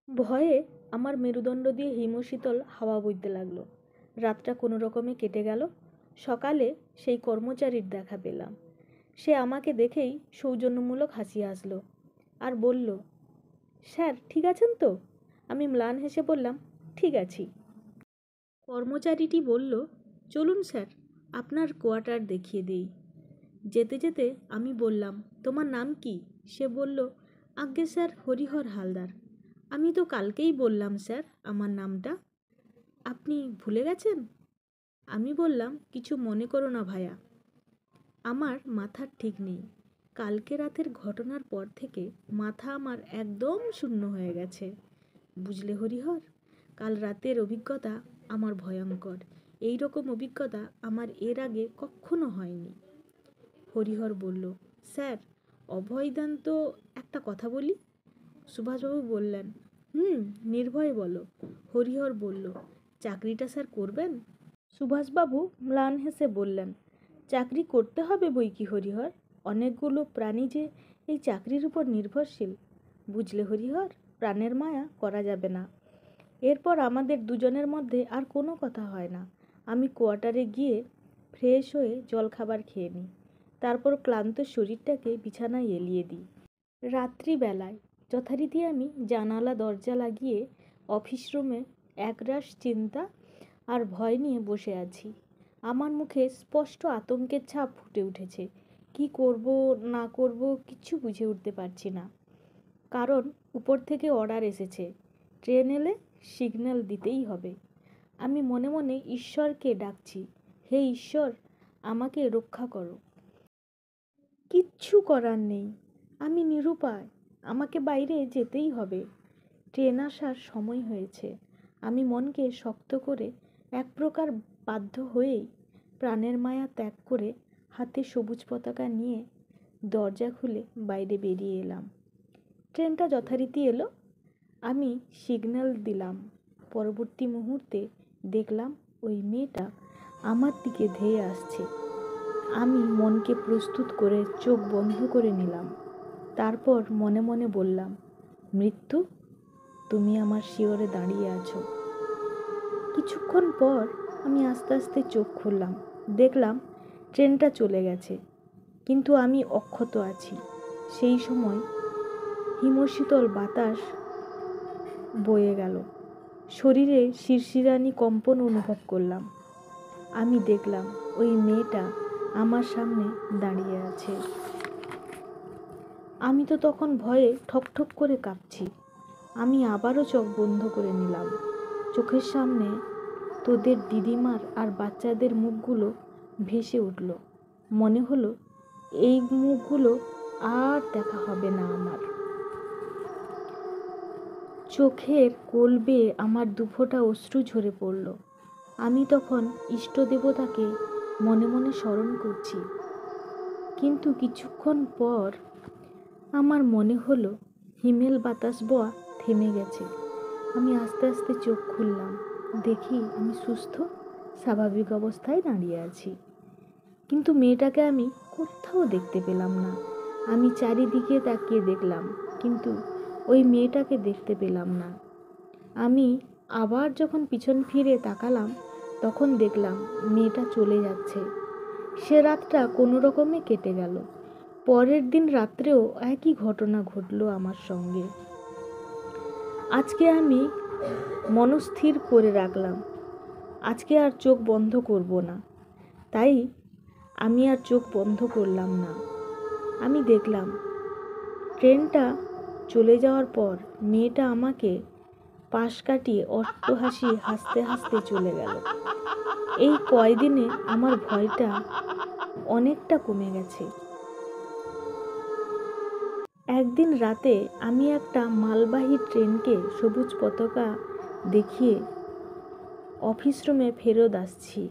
ভয়ে আমার মেরুদণ্ড দিয়ে হিমশীতল হাওয়া বইতে লাগলো। রাতটা কোনো রকমে কেটে গেল। সকালে সেই কর্মচারীর দেখা পেলাম। সে আমাকে দেখেই সৌজন্যমূলক হাসি আসলো আর বলল, স্যার ঠিক আছেন তো? আমি ম্লান হেসে বললাম, ঠিক আছি। কর্মচারীটি বলল, চলুন স্যার, আপনার কোয়ার্টার দেখিয়ে দেই। যেতে যেতে আমি বললাম, তোমার নাম কি? সে বলল, আজ্ঞে স্যার, হরিহর হালদার। আমি তো কালকেই বললাম স্যার আমার নামটা। আপনি ভুলে গেছেন? আমি বললাম, কিছু মনে করো না ভায়া, আমার মাথার ঠিক নেই। কালকে রাতের ঘটনার পর থেকে মাথা আমার একদম শূন্য হয়ে গেছে। বুঝলে হরিহর, কাল রাতের অভিজ্ঞতা আমার ভয়ঙ্কর। এই রকম অভিজ্ঞতা আমার এর আগে কখনো হয়নি। হরিহর বলল, স্যার অভয় দেন তো একটা কথা বলি। সুভাষবাবু বললেন, নির্ভয়ে বলো। হরিহর বলল, চাকরিটা স্যার করবেন? সুভাষবাবু ম্লান হেসে বললেন, চাকরি করতে হবে বই কি হরিহর, অনেকগুলো প্রাণী যে এই চাকরির উপর নির্ভরশীল। বুঝলে হরিহর, প্রাণের মায়া করা যাবে না। এরপর আমাদের দুজনের মধ্যে আর কোনো কথা হয় না। আমি কোয়ার্টারে গিয়ে ফ্রেশ হয়ে জলখাবার খেয়ে নিই। তারপর ক্লান্ত শরীরটাকে বিছানায় এলিয়ে দিই। রাত্রিবেলায় যথারীতি আমি জানালা দরজা লাগিয়ে অফিস রুমে একরাশ চিন্তা আর ভয় নিয়ে বসে আছি। আমার মুখে স্পষ্ট আতঙ্কের ছাপ ফুটে উঠেছে। কি করব না করব কিছু বুঝে উঠতে পারছি না। কারণ উপর থেকে অর্ডার এসেছে, ট্রেন এলে সিগন্যাল দিতেই হবে। আমি মনে মনে ঈশ্বরকে ডাকছি, হে ঈশ্বর, আমাকে রক্ষা করো। কিচ্ছু করার নেই, আমি নিরুপায়, আমাকে বাইরে যেতেই হবে। ট্রেন আসার সময় হয়েছে। আমি মনকে শক্ত করে এক প্রকার বাধ্য হয়েই প্রাণের মায়া ত্যাগ করে হাতে সবুজ পতাকা নিয়ে দরজা খুলে বাইরে বেরিয়ে এলাম। ট্রেনটা যথারীতি এলো। আমি সিগন্যাল দিলাম। পরবর্তী মুহূর্তে দেখলাম ওই মেয়েটা আমার দিকে ধেয়ে আসছে। আমি মনকে প্রস্তুত করে চোখ বন্ধ করে নিলাম। তারপর মনে মনে বললাম, মৃত্যু, তুমি আমার শিয়রে দাঁড়িয়ে আছো। কিছুক্ষণ পর আমি আস্তে আস্তে চোখ খুললাম। দেখলাম ট্রেনটা চলে গেছে, কিন্তু আমি অক্ষত আছি। সেই সময় হিমশীতল বাতাস বয়ে গেল। শরীরে শিরশিরানি কম্পন অনুভব করলাম। আমি দেখলাম ওই মেয়েটা আমার সামনে দাঁড়িয়ে আছে। আমি তো তখন ভয়ে ঠকঠক করে কাঁপছি। আমি আবারও চোখ বন্ধ করে নিলাম। চোখের সামনে তোদের দিদিমার আর বাচ্চাদের মুখগুলো ভেসে উঠল। মনে হলো এই মুখগুলো আর দেখা হবে না আমার। চোখের কোল বেয়ে আমার দুফোঁটা অশ্রু ঝরে পড়ল। আমি তখন ইষ্ট দেবতাকে মনে মনে স্মরণ করছি। কিন্তু কিছুক্ষণ পর আমার মনে হলো হিমেল বাতাস বওয়া থেমে গেছে। আমি আস্তে আস্তে চোখ খুললাম। দেখি আমি সুস্থ স্বাভাবিক অবস্থায় দাঁড়িয়ে আছি। কিন্তু মেয়েটাকে আমি কোথাও দেখতে পেলাম না। আমি চারিদিকে তাকিয়ে দেখলাম, কিন্তু ওই মেয়েটাকে দেখতে পেলাম না। আমি আবার যখন পিছন ফিরে তাকালাম, তখন দেখলাম মেয়েটা চলে যাচ্ছে। সে রাতটা কোনো রকমে কেটে গেল। পরের দিন রাত্রেও একই ঘটনা ঘটলো আমার সঙ্গে। আজকে আমি মনস্থির করে রাখলাম, আজকে আর চোখ বন্ধ করব না। তাই আমি আর চোখ বন্ধ করলাম না। আমি দেখলাম ট্রেনটা চলে যাওয়ার পর মেয়েটা আমাকে পাশ কাটিয়ে অট্টহাসি হাসতে হাসতে চলে গেল। এই কয়দিনে আমার ভয়টা অনেকটা কমে গেছে। একদিন রাতে আমি একটা মালবাহী ট্রেনকে সবুজ পতাকা দেখিয়ে অফিস রুমে ফেরত আসছি।